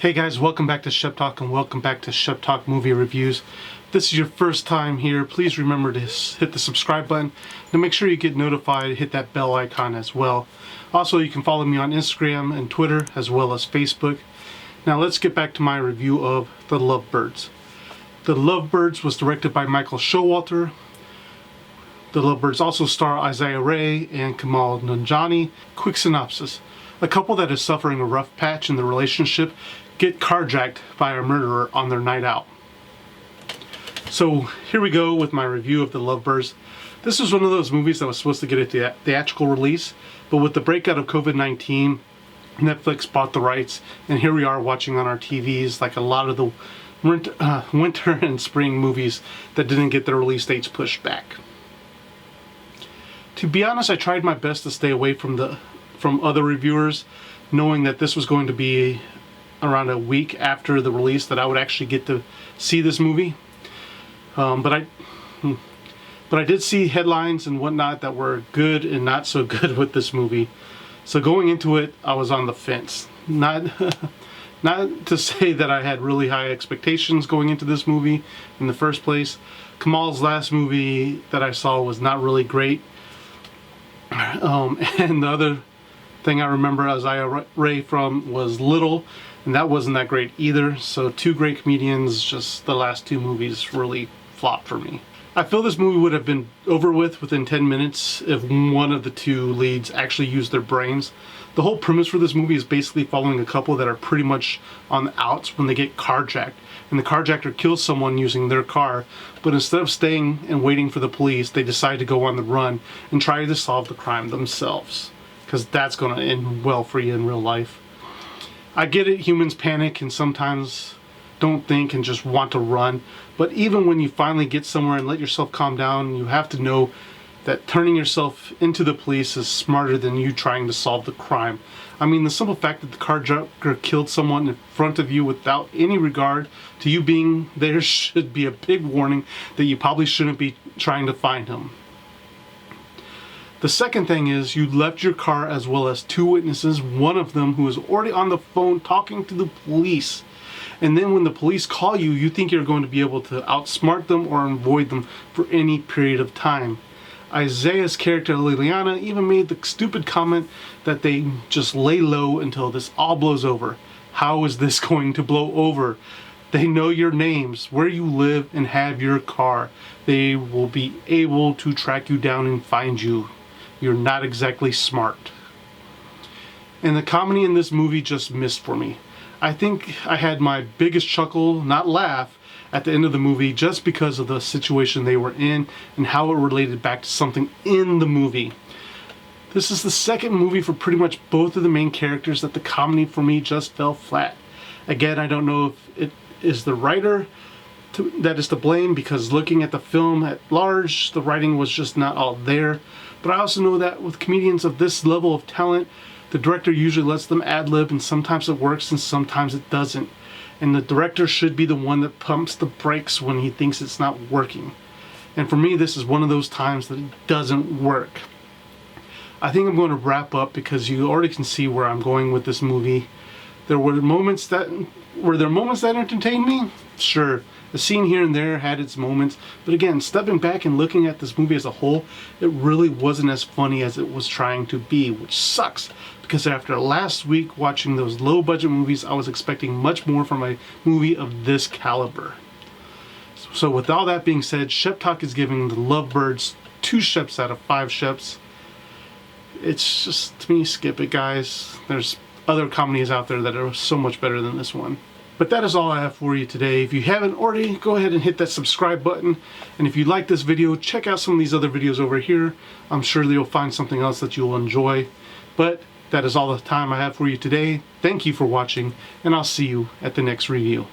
Hey guys, welcome back to Shep Talk and welcome back to Shep Talk Movie Reviews. If this is your first time here, please remember to hit the subscribe button and make sure you get notified, hit that bell icon as well. Also, you can follow me on Instagram and Twitter as well as Facebook. Now let's get back to my review of The Lovebirds. The Lovebirds was directed by Michael Showalter. The Lovebirds also star Isaiah Ray and Kamal Nanjiani. Quick synopsis. A couple that is suffering a rough patch in their relationship get carjacked by a murderer on their night out. So here we go with my review of The Lovebirds. This was one of those movies that was supposed to get a theatrical release, but with the breakout of COVID-19, Netflix bought the rights, and here we are watching on our TVs like a lot of the winter and spring movies that didn't get their release dates pushed back. To be honest, I tried my best to stay away from other reviewers, knowing that this was going to be around a week after the release that I would actually get to see this movie. But I did see headlines and whatnot that were good and not so good with this movie. So going into it, I was on the fence. Not to say that I had really high expectations going into this movie in the first place. Kamal's last movie that I saw was not really great. And the other thing I remember Isaiah Ray from was Little, and that wasn't that great either. So two great comedians, just the last two movies really flopped for me. I feel this movie would have been over with within 10 minutes if one of the two leads actually used their brains. The whole premise for this movie is basically following a couple that are pretty much on the outs when they get carjacked, and the carjacker kills someone using their car, but instead of staying and waiting for the police, they decide to go on the run and try to solve the crime themselves, because that's going to end well for you in real life. I get it, humans panic and sometimes don't think and just want to run, but even when you finally get somewhere and let yourself calm down, you have to know that turning yourself into the police is smarter than you trying to solve the crime. I mean, the simple fact that the carjacker killed someone in front of you without any regard to you being there should be a big warning that you probably shouldn't be trying to find him. The second thing is you left your car as well as two witnesses, one of them who is already on the phone talking to the police. And then when the police call you, you think you're going to be able to outsmart them or avoid them for any period of time. Isaiah's character Liliana even made the stupid comment that they just lay low until this all blows over. How is this going to blow over? They know your names, where you live, and have your car. They will be able to track you down and find you. You're not exactly smart. And the comedy in this movie just missed for me. I think I had my biggest chuckle, not laugh, at the end of the movie just because of the situation they were in and how it related back to something in the movie. This is the second movie for pretty much both of the main characters that the comedy for me just fell flat. Again, I don't know if it is the writer that is to blame, because looking at the film at large, the writing was just not all there. But I also know that with comedians of this level of talent, the director usually lets them ad-lib, and sometimes it works and sometimes it doesn't. And the director should be the one that pumps the brakes when he thinks it's not working. And for me, this is one of those times that it doesn't work. I think I'm going to wrap up because you already can see where I'm going with this movie. Were there moments that entertained me? Sure. The scene here and there had its moments, but again, stepping back and looking at this movie as a whole, it really wasn't as funny as it was trying to be, which sucks, because after last week watching those low budget movies, I was expecting much more from a movie of this caliber. So with all that being said, Shep Talk is giving The Lovebirds 2 Sheps out of 5 Sheps. It's just, to me, skip it, guys. There's other comedies out there that are so much better than this one. But that is all I have for you today. If you haven't already, go ahead and hit that subscribe button. And if you like this video, check out some of these other videos over here. I'm sure that you'll find something else that you'll enjoy. But that is all the time I have for you today. Thank you for watching, and I'll see you at the next review.